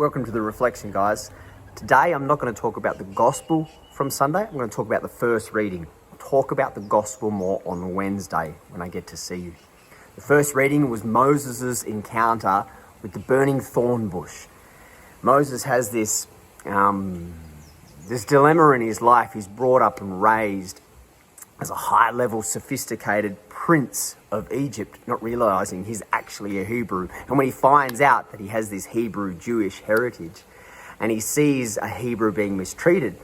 Welcome to the reflection, guys. Today I'm not going to talk about the gospel from Sunday. I'm going to talk about the first reading. I'll talk about the gospel more on Wednesday when I get to see you. The first reading was Moses' encounter with the burning thorn bush. Moses has this dilemma in his life. He's brought up and raised as a high-level, sophisticated prince of Egypt, not realising he's actually a Hebrew. And when he finds out that he has this Hebrew Jewish heritage and he sees a Hebrew being mistreated,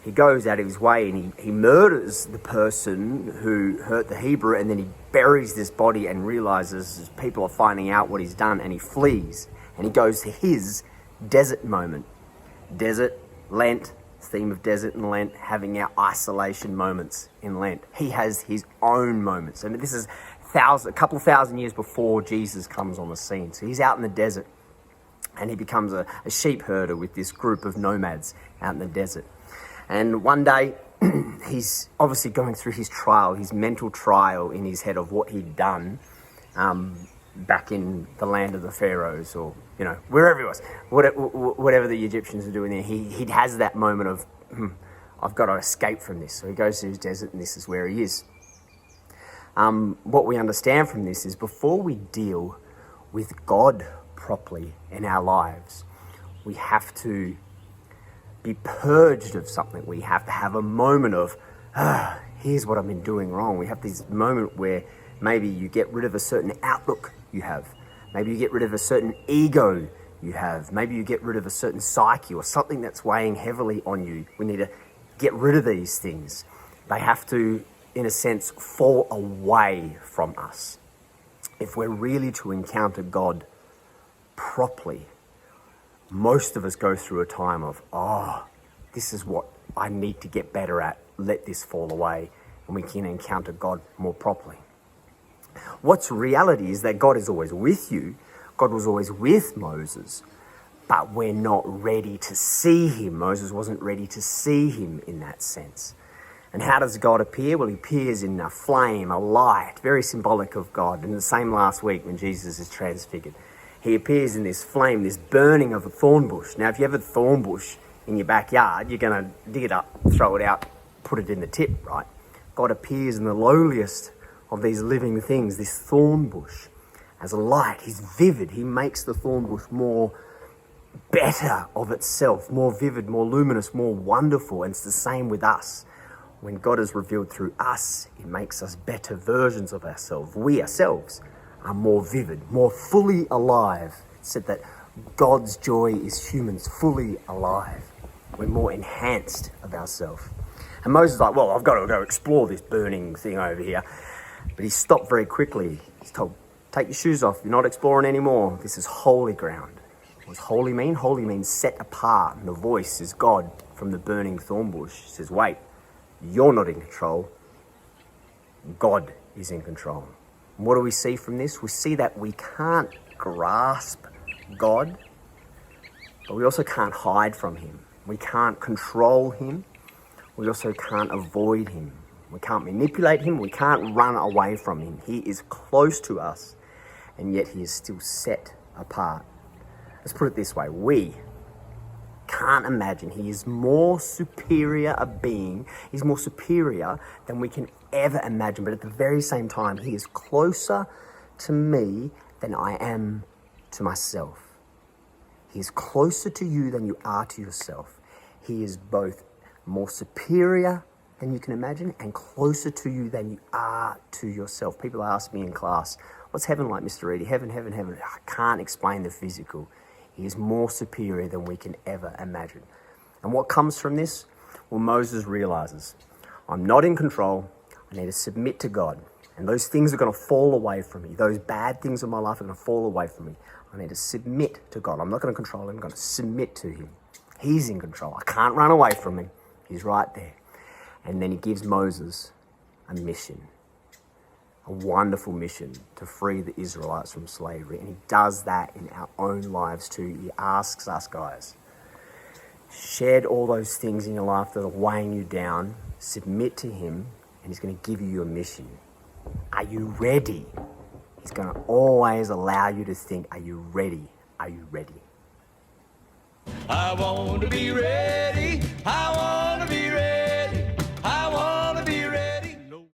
he goes out of his way and he murders the person who hurt the Hebrew, and then he buries this body and realises people are finding out what he's done, and he flees. And he goes to his desert moment. Desert, Lent, theme of desert and Lent, having our isolation moments in Lent. He has his own moments. And this is a couple of thousand years before Jesus comes on the scene. So he's out in the desert and he becomes a sheep herder with this group of nomads out in the desert. And one day he's obviously going through his trial, his mental trial in his head of what he'd done back in the land of the pharaohs, or wherever he was, whatever the Egyptians are doing there. He has that moment of I've got to escape from this. So he goes to his desert, and this is where he is. What we understand from this is before we deal with God properly in our lives, we have to be purged of something. We have to have a moment of here's what I've been doing wrong. We have this moment where maybe you get rid of a certain outlook you have. Maybe you get rid of a certain ego you have. Maybe you get rid of a certain psyche or something that's weighing heavily on you. We need to get rid of these things. They have to, in a sense, fall away from us. If we're really to encounter God properly, most of us go through a time of, this is what I need to get better at. Let this fall away, and we can encounter God more properly. What's reality is that God is always with you. God was always with Moses, but we're not ready to see him. Moses wasn't ready to see him in that sense. And how does God appear? Well, he appears in a flame, a light, very symbolic of God. And the same last week when Jesus is transfigured. He appears in this flame, this burning of a thorn bush. Now, if you have a thorn bush in your backyard, you're going to dig it up, throw it out, put it in the tip, right? God appears in the lowliest of these living things, this thorn bush, as a light. He's vivid. He makes the thorn bush more better of itself, more vivid, more luminous, more wonderful. And it's the same with us. When God is revealed through us, it makes us better versions of ourselves. We ourselves are more vivid, more fully alive. It said that God's joy is humans fully alive. We're more enhanced of ourselves. And Moses is like, well, I've got to go explore this burning thing over here. But he stopped very quickly. He's told, take your shoes off. You're not exploring anymore. This is holy ground. What does holy mean? Holy means set apart. And the voice is God from the burning thorn bush. He says, wait, you're not in control. God is in control. And what do we see from this? We see that we can't grasp God, but we also can't hide from him. We can't control him. We also can't avoid him. We can't manipulate him. We can't run away from him. He is close to us, and yet he is still set apart. Let's put it this way. We can't imagine. He is more superior a being. He's more superior than we can ever imagine. But at the very same time, he is closer to me than I am to myself. He is closer to you than you are to yourself. He is both more superior than you can imagine and closer to you than you are to yourself. People ask me in class, what's heaven like, Mr. Reedy? Heaven. I can't explain the physical. He is more superior than we can ever imagine. And what comes from this? Well, Moses realizes, I'm not in control. I need to submit to God. And those things are going to fall away from me. Those bad things in my life are going to fall away from me. I need to submit to God. I'm not going to control him. I'm going to submit to him. He's in control. I can't run away from him. He's right there. And then he gives Moses a mission, a wonderful mission to free the Israelites from slavery. And he does that in our own lives too. He asks us, guys, shed all those things in your life that are weighing you down, submit to him, and he's going to give you a mission. Are you ready? He's going to always allow you to think, are you ready? Are you ready? I want to be ready